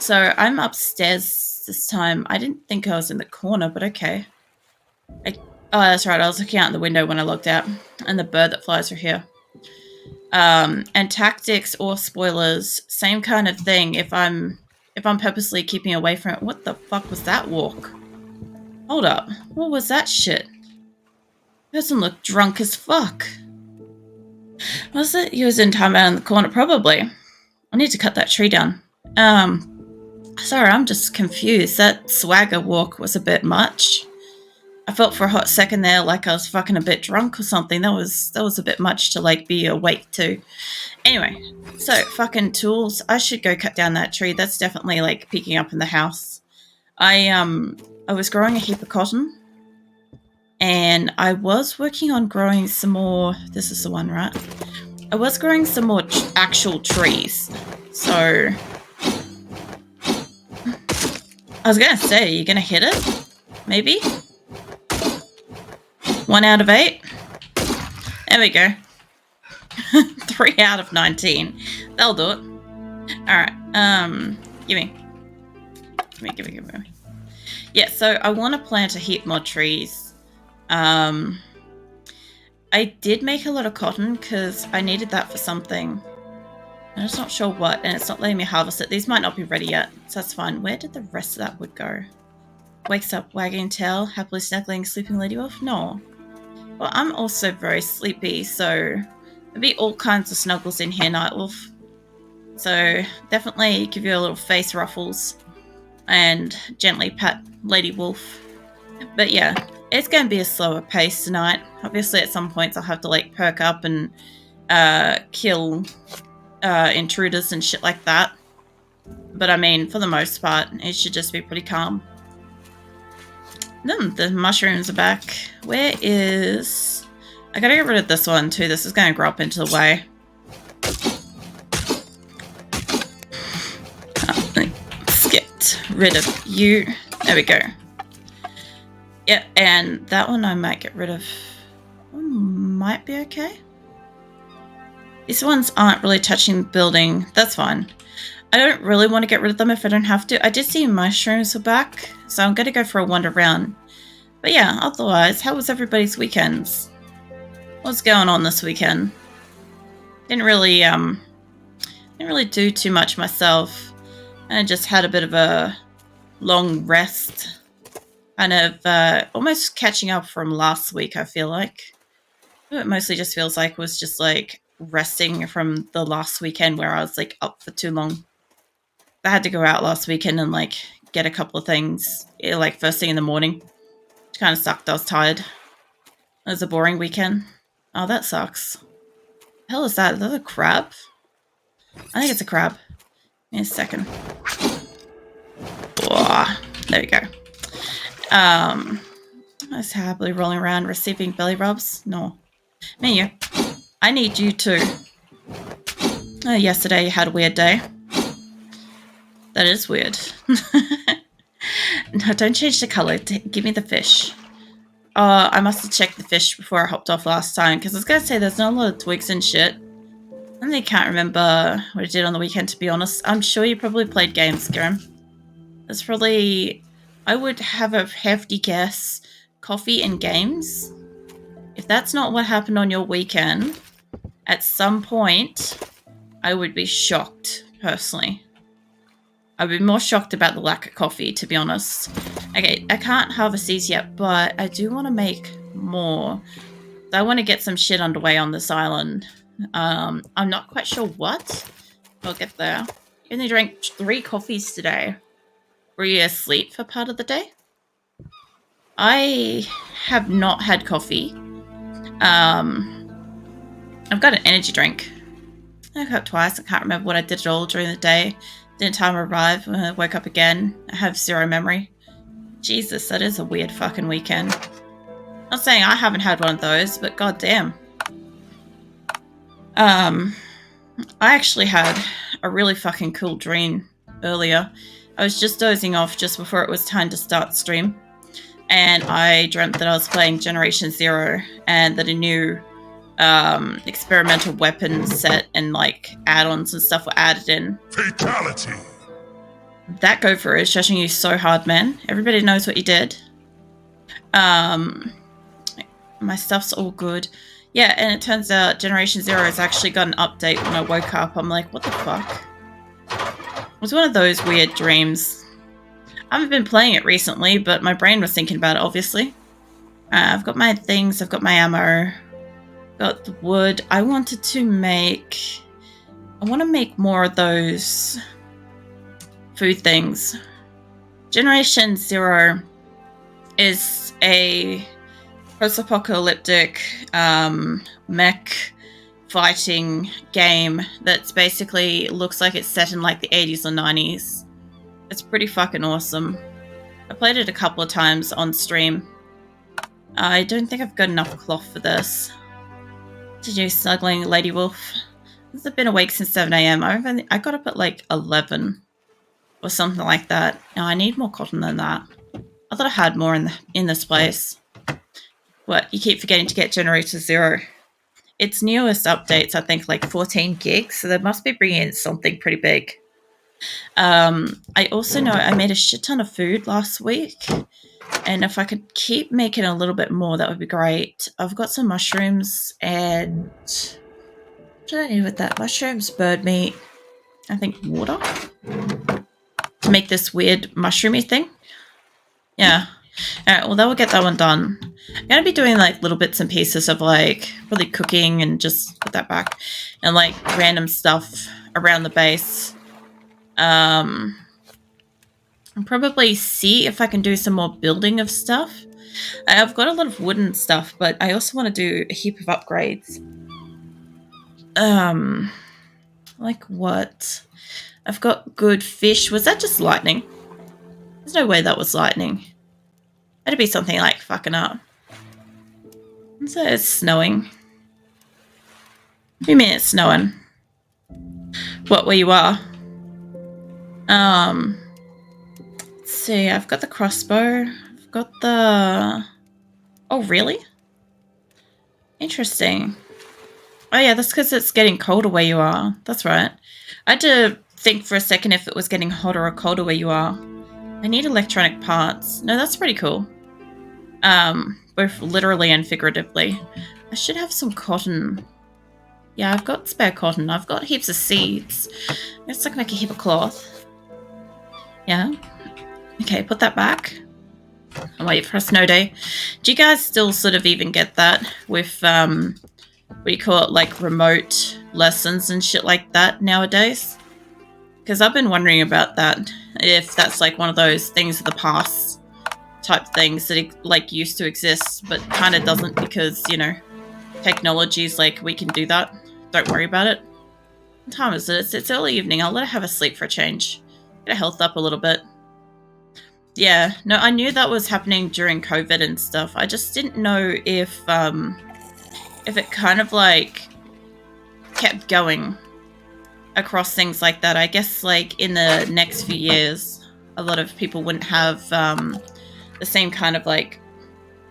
So I'm upstairs this time. I didn't think I was in the corner, but okay. Oh, that's right. I was looking out the window when I looked out, and the bird that flies through here. And tactics or spoilers, same kind of thing. If I'm purposely keeping away from it, what the fuck was that walk? Hold up, what was that shit? Person looked drunk as fuck. Was it? He was in time out in the corner, probably. I need to cut that tree down. Sorry, I'm just confused. That swagger walk was a bit much. I felt for a hot second there like I was fucking a bit drunk or something. That was a bit much to like be awake to. Anyway, so fucking tools. I should go cut down that tree. That's definitely like peeking up in the house. I was growing a heap of cotton, and I was working on growing some more. This is the one, right? I was growing some more actual trees. So I was gonna say, you're gonna hit it? Maybe? 1 out of 8? There we go. 3 out of 19. That'll do it. Alright, give me. Yeah, so I want to plant a heap more trees. I did make a lot of cotton because I needed that for something. I'm just not sure what, and it's not letting me harvest it. These might not be ready yet, so that's fine. Where did the rest of that wood go? Wakes up, wagging tail, happily snuggling, sleeping lady wolf? No. Well, I'm also very sleepy, so there'll be all kinds of snuggles in here, Night Wolf. So definitely give you a little face ruffles and gently pat Lady Wolf. But yeah, it's going to be a slower pace tonight. Obviously, at some points I'll have to like perk up and kill intruders and shit like that. But I mean, for the most part, it should just be pretty calm. The mushrooms are back. Where is... I gotta get rid of this one too. This is going to grow up into the way. Let's get rid of you. There we go. Yep, and that one I might get rid of. Might be okay. These ones aren't really touching the building. That's fine. I don't really want to get rid of them if I don't have to. I did see mushrooms were back, so I'm going to go for a wander around. But yeah, otherwise, how was everybody's weekends? What's going on this weekend? Didn't really do too much myself. I just had a bit of a long rest. Kind of almost catching up from last week, I feel like. It mostly just feels like was just like resting from the last weekend where I was like up for too long. I had to go out last weekend and like get a couple of things like first thing in the morning. Which kind of sucked. I was tired. It was a boring weekend. Oh, that sucks. The hell is that? Is that a crab? I think it's a crab. Give me a second. Oh, there we go. I was happily rolling around receiving belly rubs. No. Me, you. I need you too. Yesterday you had a weird day. That is weird. No, don't change the color. Give me the fish. I must have checked the fish before I hopped off last time, because I was going to say there's not a lot of twigs and shit. And I can't remember what I did on the weekend, to be honest. I'm sure you probably played games, Grim. That's probably... I would have a hefty guess. Coffee and games? If that's not what happened on your weekend, at some point, I would be shocked, personally. I'd be more shocked about the lack of coffee, to be honest. Okay, I can't harvest these yet, but I do want to make more. I want to get some shit underway on this island. I'm not quite sure what. I'll get there. You only drank 3 coffees today. Were you asleep for part of the day? I have not had coffee. I've got an energy drink. I woke up twice. I can't remember what I did at all during the day. Didn't time arrive when I woke up again. I have 0 memory. Jesus, that is a weird fucking weekend. Not saying I haven't had one of those, but goddamn. I actually had a really fucking cool dream earlier. I was just dozing off just before it was time to start stream. And I dreamt that I was playing Generation Zero and that a new experimental weapon set and like add-ons and stuff were added in. Fatality! That gopher is shushing you so hard, man. Everybody knows what you did. My stuff's all good. Yeah, and it turns out Generation Zero has actually got an update when I woke up. I'm like, what the fuck? It was one of those weird dreams. I haven't been playing it recently, but my brain was thinking about it, obviously. I've got my things, I've got my ammo, got the wood. I want to make more of those food things. Generation Zero is a post-apocalyptic mech fighting game that's basically looks like it's set in like the 80s or 90s. It's pretty fucking awesome. I played it a couple of times on stream. I don't think I've got enough cloth for this. Did you snuggling Lady Wolf? I've been awake since 7 a.m. I got up at like 11 or something like that. Now I need more cotton than that. I thought I had more in this place. What? You keep forgetting to get Generator Zero. Its newest updates, I think, like 14 gigs, so they must be bringing in something pretty big. I also know I made a shit ton of food last week, and if I could keep making a little bit more, that would be great. I've got some mushrooms and... What did I need with that? Mushrooms, bird meat, I think water? To make this weird mushroomy thing. Yeah. Alright, well, that will get that one done. I'm going to be doing, like, little bits and pieces of, like, really cooking and just put that back. And, like, random stuff around the base. And probably see if I can do some more building of stuff. I've got a lot of wooden stuff, but I also want to do a heap of upgrades. Like what? I've got good fish. Was that just lightning? There's no way that was lightning. That'd be something like fucking up. So it's snowing. What do you mean it's snowing? What, where you are? Let's see, I've got the crossbow. I've got the... Oh, really? Interesting. Oh yeah, that's because it's getting colder where you are. That's right. I had to think for a second if it was getting hotter or colder where you are. I need electronic parts. No, that's pretty cool. Both literally and figuratively. I should have some cotton. Yeah, I've got spare cotton. I've got heaps of seeds. I guess I can make a heap of cloth. Yeah. Okay, put that back. I'll wait for a snow day. Do you guys still sort of even get that with, what do you call it, like remote lessons and shit like that nowadays? Because I've been wondering about that. If that's like one of those things of the past type things that like used to exist, but kind of doesn't because, you know, technology's like, we can do that. Don't worry about it. What time is it? It's early evening. I'll let her have a sleep for a change. Get her health up a little bit. Yeah, no, I knew that was happening during COVID and stuff. I just didn't know if it kind of like kept going across things like that. I guess like in the next few years, a lot of people wouldn't have the same kind of like,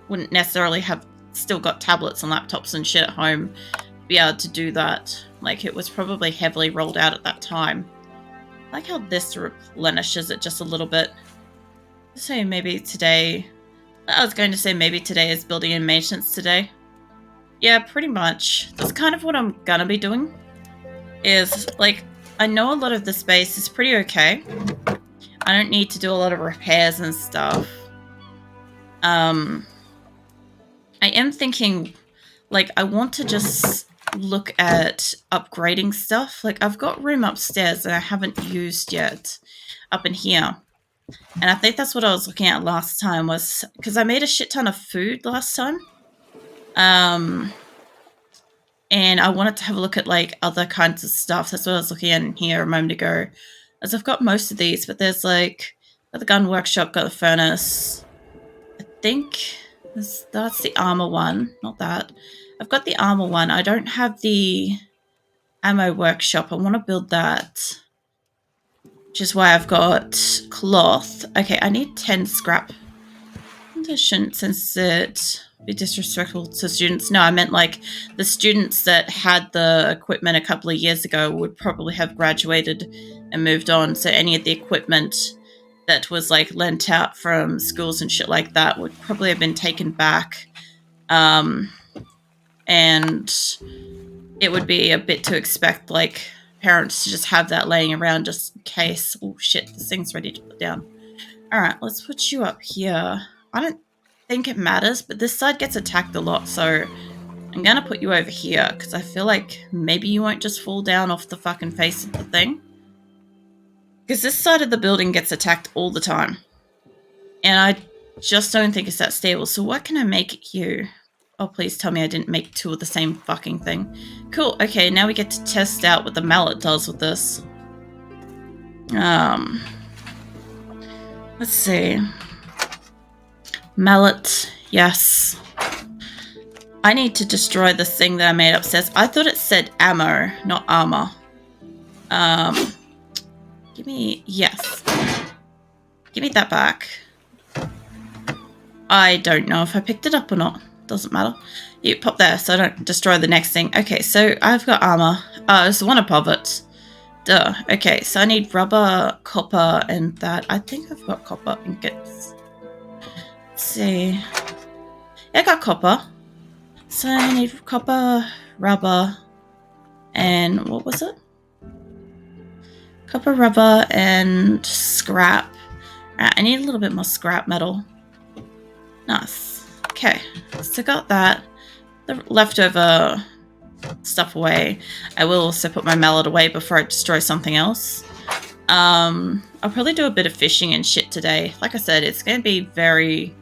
wouldn't necessarily have still got tablets and laptops and shit at home to be able to do that. Like it was probably heavily rolled out at that time. I like how this replenishes it just a little bit. So maybe today, I was going to say maybe today is building and maintenance today. Yeah, pretty much. That's kind of what I'm gonna be doing. Is, like, I know a lot of the space is pretty okay. I don't need to do a lot of repairs and stuff. I am thinking, like, I want to just look at upgrading stuff. Like, I've got room upstairs that I haven't used yet up in here. And I think that's what I was looking at last time was... Because I made a shit ton of food last time. And I wanted to have a look at, like, other kinds of stuff. That's what I was looking at in here a moment ago. As I've got most of these, but there's, like... Got the gun workshop, got the furnace. I think that's the armor one. Not that. I've got the armor one. I don't have the ammo workshop. I want to build that. Which is why I've got cloth. Okay, I need 10 scrap. I shouldn't, since it be disrespectful to students. No, I meant like the students that had the equipment a couple of years ago would probably have graduated and moved on. So any of the equipment that was like lent out from schools and shit like that would probably have been taken back. And it would be a bit to expect like parents to just have that laying around just in case. Oh shit, this thing's ready to put down. Alright, let's put you up here. I don't think it matters, but this side gets attacked a lot, so I'm gonna put you over here, because I feel like maybe you won't just fall down off the fucking face of the thing. Because this side of the building gets attacked all the time. And I just don't think it's that stable, so what can I make it you? Oh, please tell me I didn't make two of the same fucking thing. Cool, okay, now we get to test out what the mallet does with this. Let's see. Mallet, yes. I need to destroy this thing that I made upstairs. I thought it said ammo, not armor. Give me, yes. Give me that back. I don't know if I picked it up or not. Doesn't matter. You pop there so I don't destroy the next thing. Okay, so I've got armor. It's one above it. Duh. Okay, so I need rubber, copper, and that. I think I've got copper ingots. Let's see. Yeah, I got copper. So I need copper, rubber, and what was it? Copper, rubber, and scrap. I need a little bit more scrap metal. Nice. Okay, so got that. The leftover stuff away. I will also put my mallet away before I destroy something else. I'll probably do a bit of fishing and shit today. Like I said, it's going to be very,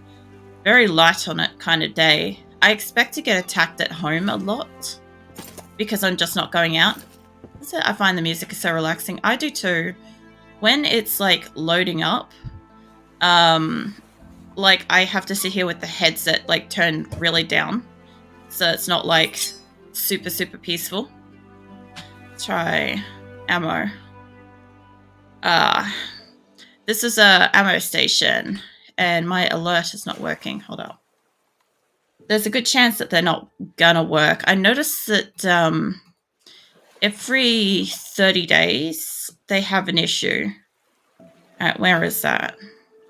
very light on it kind of day. I expect to get attacked at home a lot because I'm just not going out. So I find the music is so relaxing. I do too. When it's like loading up, like I have to sit here with the headset like turned really down, so it's not like super, super peaceful. Let's try ammo. This is a ammo station and my alert is not working. Hold up. There's a good chance that they're not gonna work. I noticed that every 30 days they have an issue. Alright, where is that?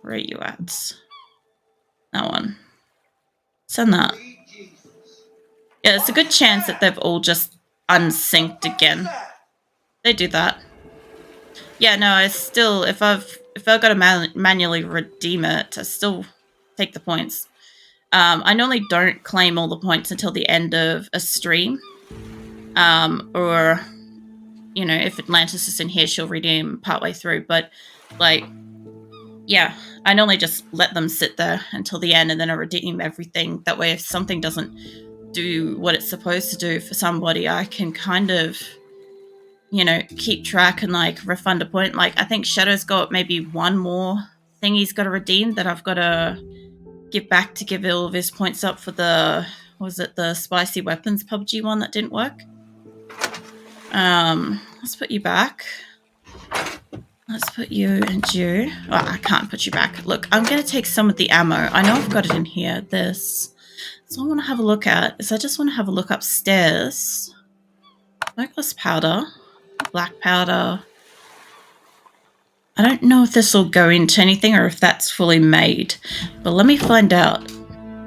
Where are you at? That one. Send that. Yeah, it's a good chance that they've all just unsynced again. They do that. Yeah, no, I still, if I've got to manually redeem it, I still take the points. I normally don't claim all the points until the end of a stream. Or, you know, if Atlantis is in here, she'll redeem partway through. But, like, yeah, I normally just let them sit there until the end and then I redeem everything. That way, if something doesn't do what it's supposed to do for somebody, I can kind of, you know, keep track and, like, refund a point. Like, I think Shadow's got maybe one more thing he's got to redeem that I've got to give back to give all of his points up for the, was it the Spicy Weapons PUBG one that didn't work? Let's put you back. Let's put you and you. Oh, I can't put you back. Look, I'm going to take some of the ammo. I know I've got it in here. This. So I want to have a look at is I just want to have a look upstairs. Smokeless powder. Black powder. I don't know if this will go into anything or if that's fully made. But let me find out.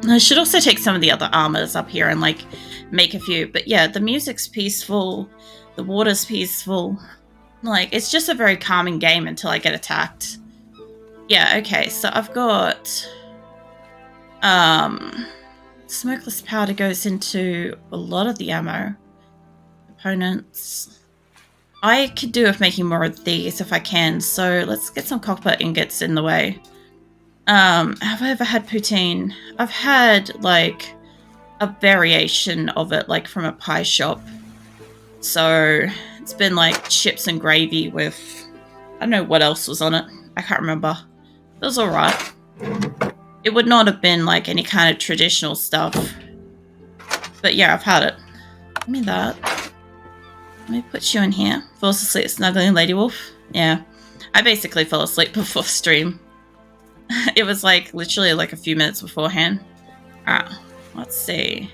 I should also take some of the other armors up here and, like, make a few. But yeah, the music's peaceful. The water's peaceful. Like, it's just a very calming game until I get attacked. Yeah, okay, so I've got... smokeless powder goes into a lot of the ammo. Components. I could do with making more of these if I can, so let's get some copper ingots in the way. Have I ever had poutine? I've had, like, a variation of it, like, from a pie shop. So... it's been like chips and gravy with, I don't know what else was on it. I can't remember. It was alright. It would not have been like any kind of traditional stuff. But yeah, I've had it. Give me that. Let me put you in here. Falls asleep snuggling Lady Wolf. Yeah. I basically fell asleep before stream. It was like literally like a few minutes beforehand. Alright. Let's see.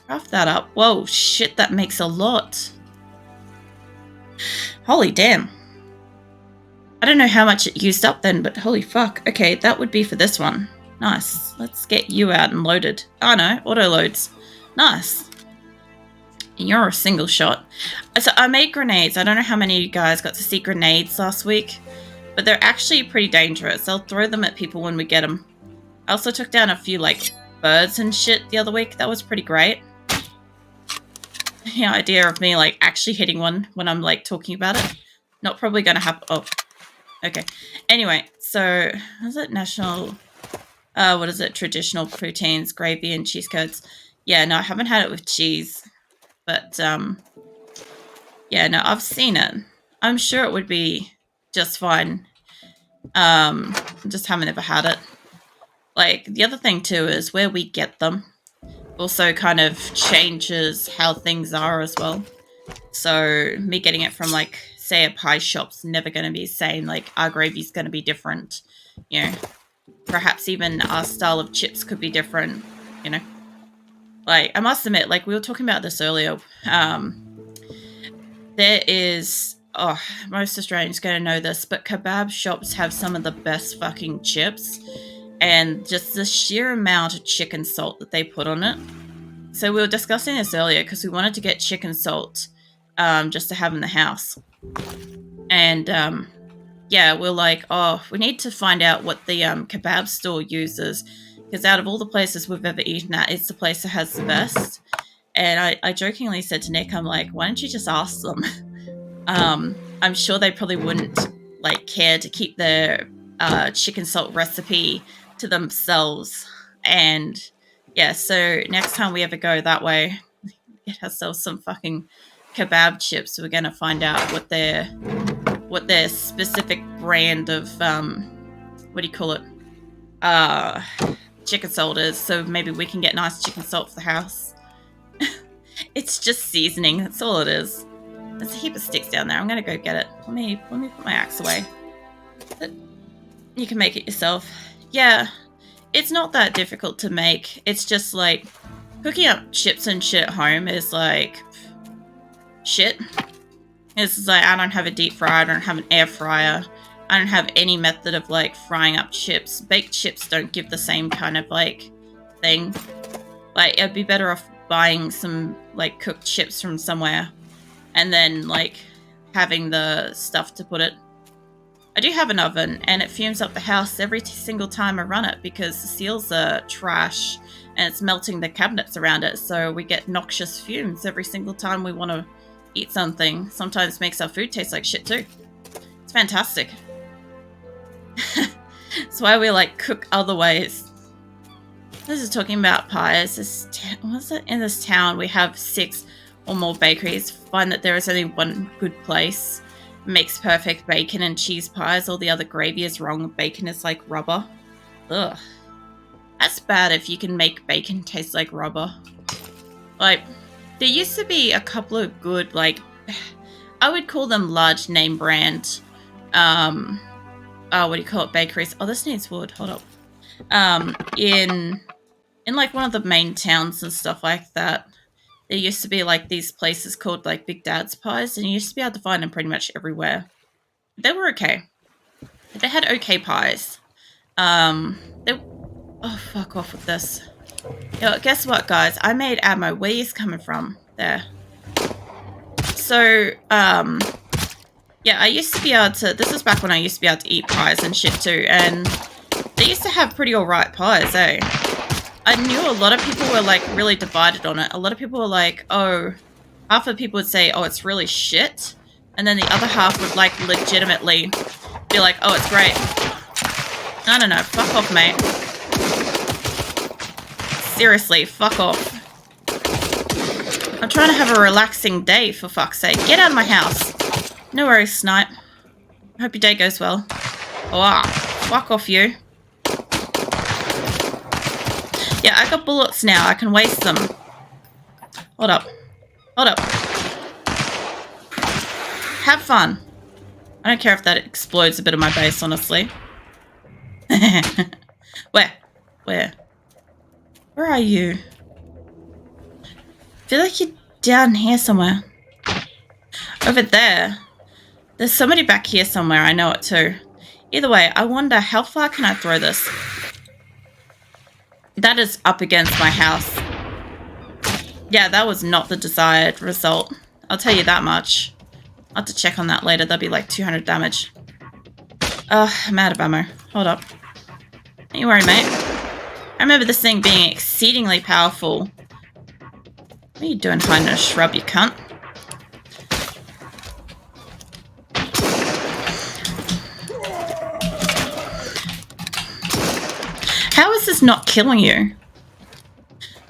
Craft that up. Whoa, shit, that makes a lot. Holy damn. I don't know how much it used up then, but holy fuck. Okay, that would be for this one. Nice. Let's get you out and loaded. Oh no, auto loads. Nice. You're a single shot. So I made grenades. I don't know how many of you guys got to see grenades last week, but they're actually pretty dangerous. I'll throw them at people when we get them. I also took down a few, like, birds and shit the other week. That was pretty great. The idea of me, like, actually hitting one when I'm, like, talking about it. Not probably gonna happen. Oh. Okay. Anyway, so, is it national... what is it? Traditional poutines, gravy, and cheese curds. Yeah, no, I haven't had it with cheese. But, yeah, no, I've seen it. I'm sure it would be just fine. Just haven't ever had it. Like, the other thing, too, is where we get them also kind of changes how things are as well. So, me getting it from, like, say, a pie shop's never going to be the same. Like, our gravy's going to be different. You know, perhaps even our style of chips could be different, you know. Like, I must admit, like, we were talking about this earlier. There is... Oh, most Australians going to know this, but kebab shops have some of the best fucking chips. And just the sheer amount of chicken salt that they put on it. So we were discussing this earlier because we wanted to get chicken salt just to have in the house. And, yeah, we're like, oh, we need to find out what the kebab store uses. Because out of all the places we've ever eaten at, it's the place that has the best. And I jokingly said to Nick, I'm like, why don't you just ask them? I'm sure they probably wouldn't, like, care to keep their chicken salt recipe to themselves. And, yeah, so next time we ever go that way, get ourselves some fucking kebab chips, we're going to find out what their specific brand of, what do you call it? Chicken salt is, so maybe we can get nice chicken salt for the house. It's just seasoning, that's all it is. There's a heap of sticks down there. I'm gonna go get it. Let me put my axe away. But you can make it yourself. Yeah, it's not that difficult to make. It's just like cooking up chips and shit at home is like shit. It's like I don't have a deep fryer, I don't have an air fryer. I don't have any method of, like, frying up chips. Baked chips don't give the same kind of, like, thing. Like, I'd be better off buying some, like, cooked chips from somewhere. And then, like, having the stuff to put it. I do have an oven, and it fumes up the house every single time I run it because the seals are trash, and it's melting the cabinets around it, so we get noxious fumes every single time we want to eat something. Sometimes makes our food taste like shit, too. It's fantastic. That's why we, like, cook other ways. This is talking about pies. What's it? In this town, we have 6 or more bakeries. Find that there is only one good place. Makes perfect bacon and cheese pies. All the other gravy is wrong. Bacon is like rubber. Ugh. That's bad if you can make bacon taste like rubber. Like, there used to be a couple of good, like, I would call them large name brand, what do you call it, bakeries. Oh, this needs wood. Hold up. In like one of the main towns and stuff like that, there used to be like these places called like Big Dad's Pies, and you used to be able to find them pretty much everywhere. They were okay. They had okay pies. Oh, fuck off with this. Yo, guess what, guys? I made ammo. Where is coming from? There. So, yeah, I used to be able to... This is back when I used to be able to eat pies and shit too, and they used to have pretty alright pies, eh? I knew a lot of people were, like, really divided on it. A lot of people were like, oh... Half of the people would say, oh, it's really shit. And then the other half would, like, legitimately be like, oh, it's great. I don't know. Fuck off, mate. Seriously, fuck off. I'm trying to have a relaxing day, for fuck's sake. Get out of my house. No worries, Snipe. Hope your day goes well. Oh, fuck off, you. Yeah, I got bullets now. I can waste them. Hold up. Hold up. Have fun. I don't care if that explodes a bit of my base, honestly. Where? Where? Where are you? I feel like you're down here somewhere. Over there. There's somebody back here somewhere. I know it too. Either way, I wonder how far can I throw this? That is up against my house. Yeah, that was not the desired result. I'll tell you that much. I'll have to check on that later. That'll be like 200 damage. I'm out of ammo. Hold up. Don't you worry, mate. I remember this thing being exceedingly powerful. What are you doing hiding in a shrub, you cunt? How is this not killing you?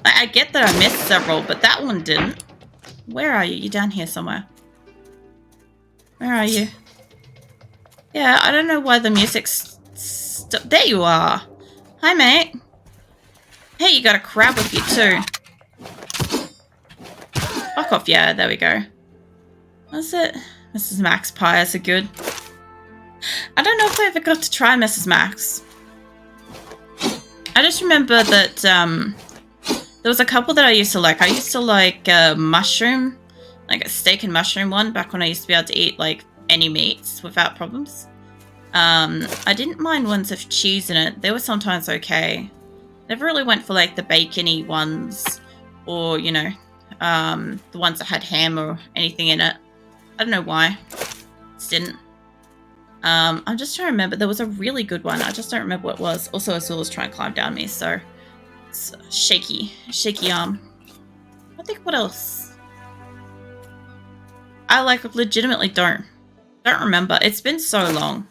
I get that I missed several, but that one didn't. Where are you? You're down here somewhere. Where are you? Yeah, I don't know why the music's... There you are. Hi, mate. Hey, you got a crab with you, too. Fuck off. Yeah, there we go. What's it? Mrs. Max pies are good. I don't know if I ever got to try Mrs. Max. I just remember that there was a couple that I used to like. I used to like mushroom, like a steak and mushroom one back when I used to be able to eat like any meats without problems. I didn't mind ones with cheese in it. They were sometimes okay. Never really went for like the bacony ones or, you know, the ones that had ham or anything in it. I don't know why. Just didn't. I'm just trying to remember. There was a really good one. I just don't remember what it was. Also, Azula's trying to climb down me, so it's shaky arm. I think what else? I like legitimately don't remember. It's been so long.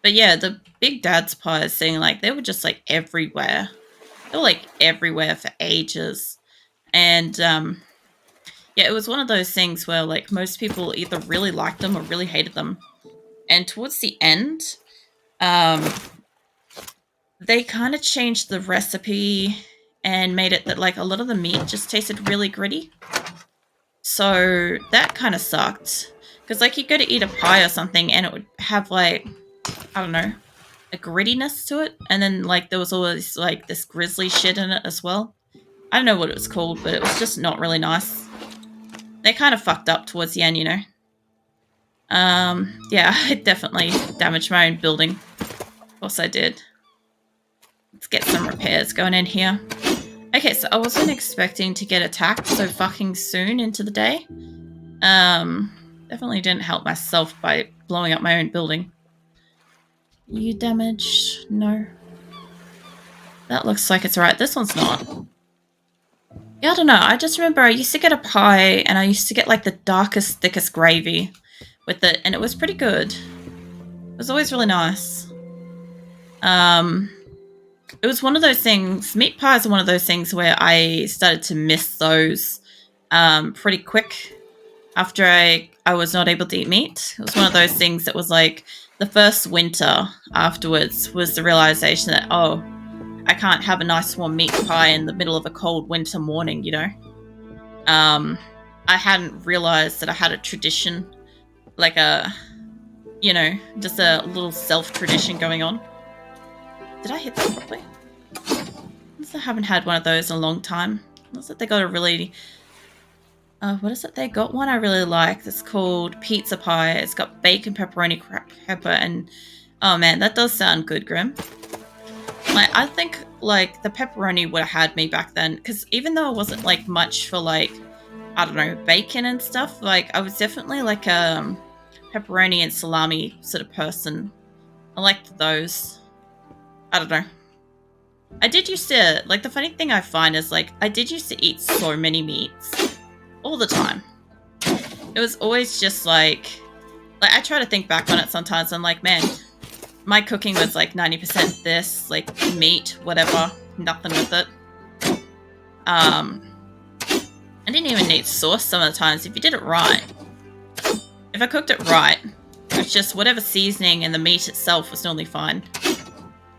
But yeah, the Big Dad's pies thing, like they were just like everywhere. They were like everywhere for ages, and yeah, it was one of those things where like most people either really liked them or really hated them. And towards the end, they kind of changed the recipe and made it that like a lot of the meat just tasted really gritty. So that kind of sucked. Because like you go to eat a pie or something and it would have like, I don't know, a grittiness to it. And then like there was always like this grizzly shit in it as well. I don't know what it was called, but it was just not really nice. They kind of fucked up towards the end, you know. Yeah, I definitely damaged my own building. Of course I did. Let's get some repairs going in here. Okay, so I wasn't expecting to get attacked so fucking soon into the day. Definitely didn't help myself by blowing up my own building. You damaged? No. That looks like it's right. This one's not. Yeah, I don't know. I just remember I used to get a pie and I used to get like the darkest, thickest gravy with it, and it was pretty good. It was always really nice. It was one of those things, meat pies are one of those things where I started to miss those pretty quick after I was not able to eat meat. It was one of those things that was like the first winter afterwards was the realization that, oh, I can't have a nice warm meat pie in the middle of a cold winter morning, you know? I hadn't realized that I had a tradition, like a, you know, just a little self-tradition going on. Did I hit that properly? I haven't had one of those in a long time. What's it? They got a really... what is it? They got one I really like. It's called pizza pie. It's got bacon, pepperoni, pepper, and... Oh man, that does sound good, Grim. Like, I think, like, the pepperoni would have had me back then. Because even though I wasn't, like, much for, like, I don't know, bacon and stuff, like, I was definitely, like, a pepperoni and salami sort of person. I liked those. I don't know. I did used to, like, the funny thing I find is, like, I did used to eat so many meats. All the time. It was always just, like, I try to think back on it sometimes, I'm like, man, my cooking was, like, 90% this, like, meat, whatever, nothing with it. I didn't even need sauce some of the times, if you did it right. If I cooked it right, it's just whatever seasoning and the meat itself was normally fine.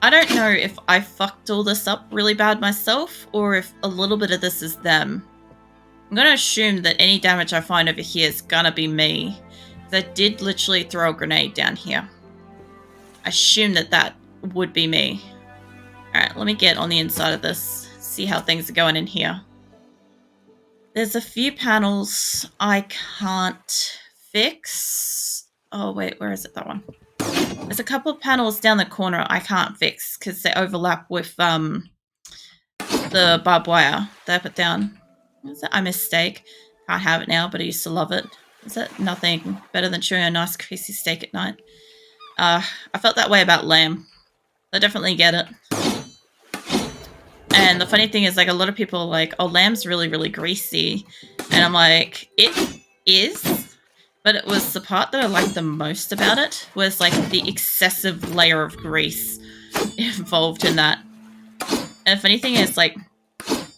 I don't know if I fucked all this up really bad myself, or if a little bit of this is them. I'm going to assume that any damage I find over here is going to be me. Because I did literally throw a grenade down here. I assume that that would be me. Alright, let me get on the inside of this. See how things are going in here. There's a few panels I can't fix. Oh, wait, where is it? That one. There's a couple of panels down the corner I can't fix because they overlap with the barbed wire that I put down. Is that a mistake? Can't have it now, but I used to love it. Is that nothing better than chewing a nice greasy steak at night? I felt that way about lamb. I definitely get it. And the funny thing is, like, a lot of people are like, oh, lamb's really, really greasy. And I'm like, it is. But it was the part that I liked the most about it was, like, the excessive layer of grease involved in that. And the funny thing is, like,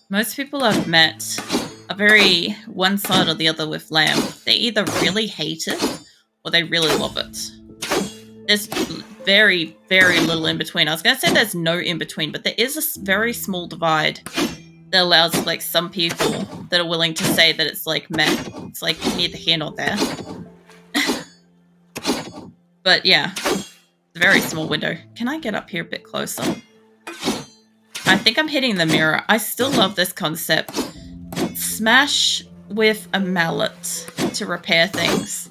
most people I've met are very one side or the other with lamb. They either really hate it or they really love it. There's very, very little in between. I was going to say there's no in between, but there is a very small divide that allows, like, some people that are willing to say that it's like meh. It's like neither here nor there. But yeah, it's a very small window. Can I get up here a bit closer? I think I'm hitting the mirror. I still love this concept. Smash with a mallet to repair things.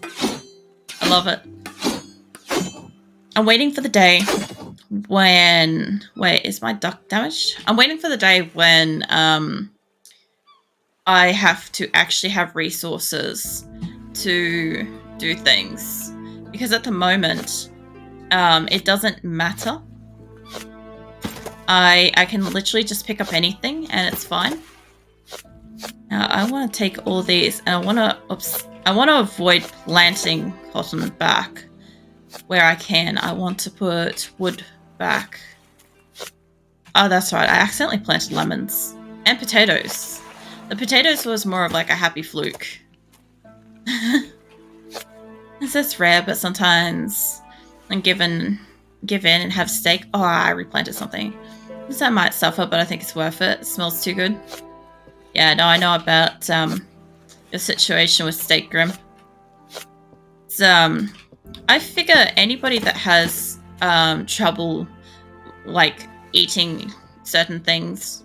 I love it. I'm waiting for the day when... Wait, is my duck damaged? I'm waiting for the day when I have to actually have resources to do things. Because at the moment, it doesn't matter. I can literally just pick up anything and it's fine. Now I want to take all these and I want to avoid planting cotton back where I can. I want to put wood back. Oh, that's right. I accidentally planted lemons and potatoes. The potatoes was more of like a happy fluke. It's just rare, but sometimes I'm give in and have steak. Oh, I replanted something. This I might suffer, but I think it's worth it. It smells too good. Yeah, no, I know about your situation with Steak Grim. It's, I figure anybody that has trouble, like, eating certain things,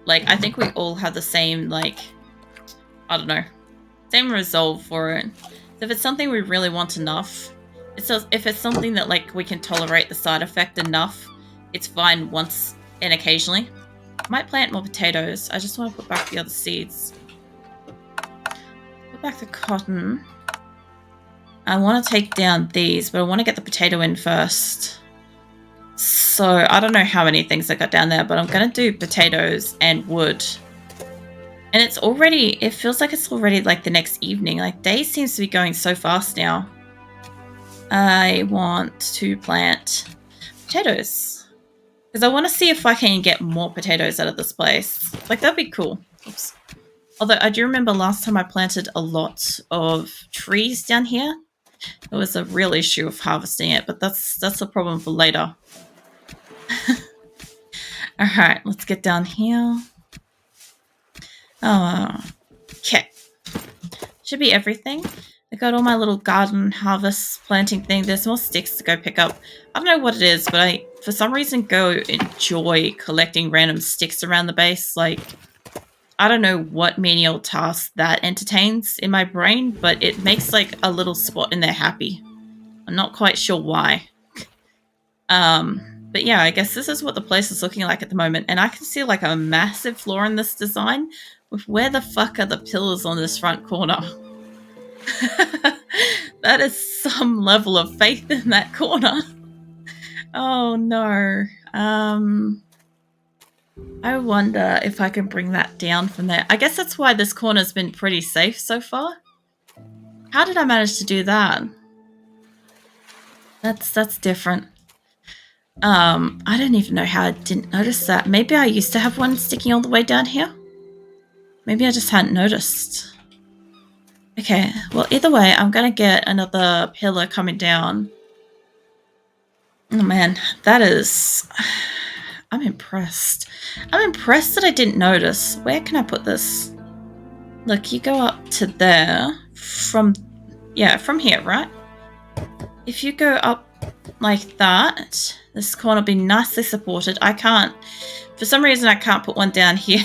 like, I think we all have the same, like, I don't know, same resolve for it. So if it's something we really want enough, if it's something that, like, we can tolerate the side effect enough, it's fine once and occasionally. I might plant more potatoes. I just want to put back the other seeds. Put back the cotton. I want to take down these, but I want to get the potato in first. So I don't know how many things I got down there, but I'm going to do potatoes and wood. And it's already, it feels like it's already like the next evening. Like, day seems to be going so fast now. I want to plant potatoes. Because I want to see if I can get more potatoes out of this place. Like, that'd be cool. Oops. Although I do remember last time I planted a lot of trees down here. It was a real issue of harvesting it, but that's a problem for later. Alright, let's get down here. Okay. Should be everything. I got all my little garden harvest planting thing. There's more sticks to go pick up. I don't know what it is, but I, for some reason, go enjoy collecting random sticks around the base. Like, I don't know what menial task that entertains in my brain, but it makes, like, a little spot in there happy. I'm not quite sure why. But yeah, I guess this is what the place is looking like at the moment. And I can see, like, a massive flaw in this design with where the fuck are the pillars on this front corner? That is some level of faith in that corner. Oh no. I wonder if I can bring that down from there. I guess that's why this corner's been pretty safe so far. How did I manage to do that? That's different. I don't even know how I didn't notice that. Maybe I used to have one sticking all the way down here. Maybe I just hadn't noticed. Okay, well, either way, I'm gonna get another pillar coming down. Oh man, that is... I'm impressed. I'm impressed that I didn't notice. Where can I put this? Look, you go up to there from... Yeah, from here, right? If you go up like that, this corner will be nicely supported. I can't... For some reason, I can't put one down here.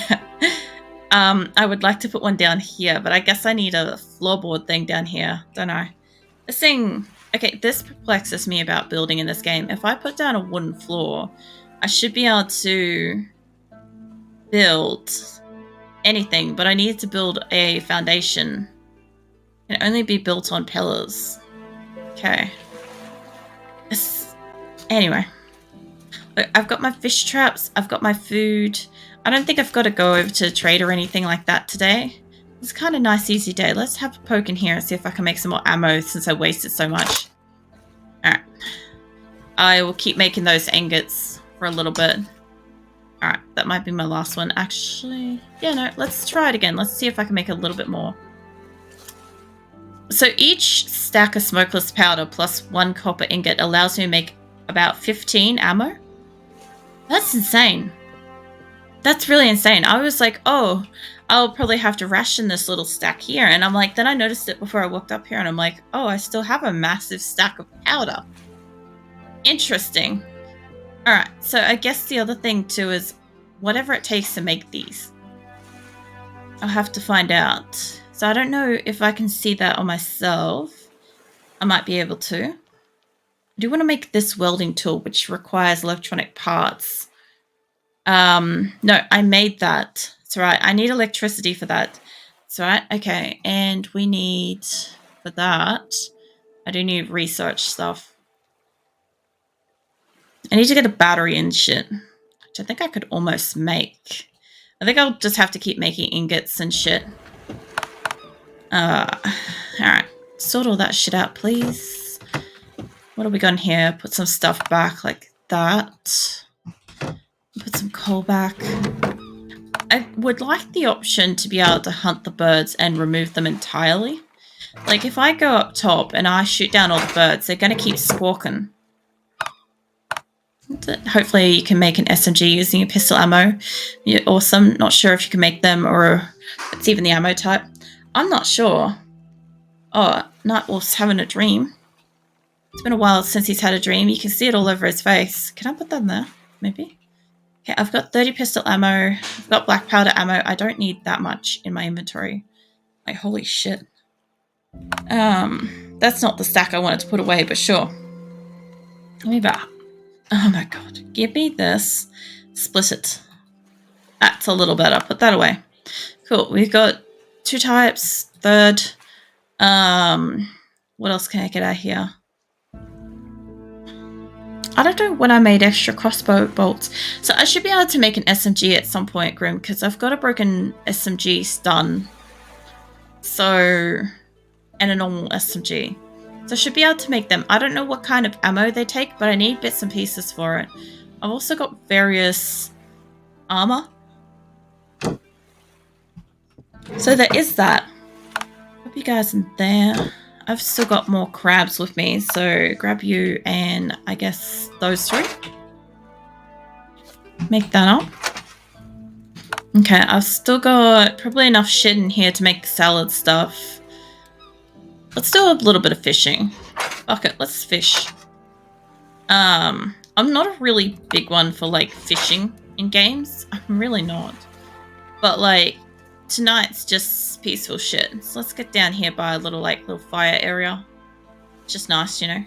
I would like to put one down here, but I guess I need a floorboard thing down here, don't I? This thing Okay, this perplexes me about building in this game. If I put down a wooden floor, I should be able to build anything, but I need to build a foundation. It can only be built on pillars. Okay. Anyway. I've got my fish traps. I've got my food. I don't think I've got to go over to trade or anything like that today. It's kind of nice, easy day. Let's have a poke in here and see if I can make some more ammo since I wasted so much. Alright. I will keep making those ingots for a little bit. Alright, that might be my last one. Actually, yeah, no, let's try it again. Let's see if I can make a little bit more. So each stack of smokeless powder plus 1 copper ingot allows me to make about 15 ammo. That's insane. That's really insane. I was like, oh, I'll probably have to ration this little stack here. And I'm like, then I noticed it before I walked up here and I'm like, oh, I still have a massive stack of powder. Interesting. All right. So I guess the other thing too is whatever it takes to make these. I'll have to find out. So I don't know if I can see that on myself. I might be able to. I do want to make this welding tool, which requires electronic parts. No, I made that. It's all right. I need electricity for that. It's all right. Okay. And we need, for that, I do need research stuff. I need to get a battery and shit, which I think I could almost make. I think I'll just have to keep making ingots and shit. All right. Sort all that shit out, please. What have we got in here? Put some stuff back like that. Put some coal back. I would like the option to be able to hunt the birds and remove them entirely. Like, if I go up top and I shoot down all the birds, they're going to keep squawking. Hopefully you can make an SMG using a pistol ammo. You're awesome. Not sure if you can make them or it's even the ammo type. I'm not sure. Oh, Nightwolf's having a dream. It's been a while since he's had a dream. You can see it all over his face. Can I put that in there? Maybe? Okay, I've got 30 pistol ammo. I've got black powder ammo. I don't need that much in my inventory. Like, holy shit. That's not the stack I wanted to put away, but sure. Let me back. Oh my god. Give me this. Split it. That's a little better. Put that away. Cool. We've got 2 types. Third. What else can I get out here? I don't know when I made extra crossbow bolts. So I should be able to make an SMG at some point, Grim, because I've got a broken SMG stun. So, and a normal SMG. So I should be able to make them. I don't know what kind of ammo they take, but I need bits and pieces for it. I've also got various armor. So there is that. Hope you guys in there. I've still got more crabs with me, so grab you and I guess those 3. Make that up. Okay, I've still got probably enough shit in here to make the salad stuff. Let's do a little bit of fishing. Fuck it, let's fish. I'm not a really big one for like fishing in games. I'm really not. But like tonight's just peaceful shit. So let's get down here by a little fire area. Just nice, you know.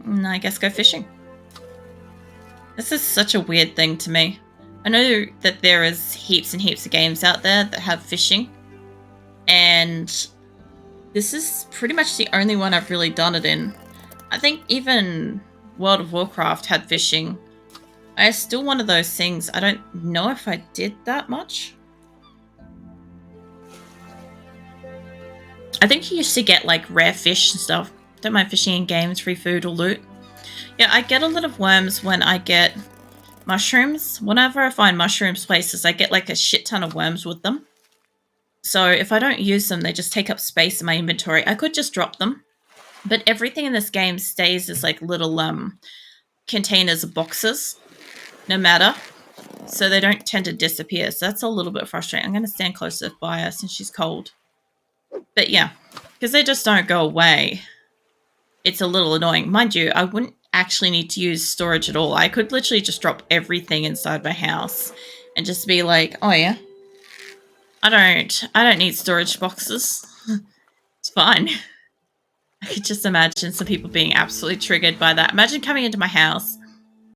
And I guess go fishing. This is such a weird thing to me. I know that there is heaps and heaps of games out there that have fishing. And this is pretty much the only one I've really done it in. I think even World of Warcraft had fishing. It's still one of those things. I don't know if I did that much. I think you used to get like rare fish and stuff. Don't mind fishing in games, free food or loot. Yeah, I get a lot of worms when I get mushrooms. Whenever I find mushrooms places, I get like a shit ton of worms with them. So if I don't use them, they just take up space in my inventory. I could just drop them. But everything in this game stays as like little containers of boxes, no matter. So they don't tend to disappear. So that's a little bit frustrating. I'm going to stand closer by her since she's cold. But yeah, because they just don't go away. It's a little annoying. Mind you, I wouldn't actually need to use storage at all. I could literally just drop everything inside my house and just be like, oh yeah, I don't need storage boxes. It's fine. I could just imagine some people being absolutely triggered by that. Imagine coming into my house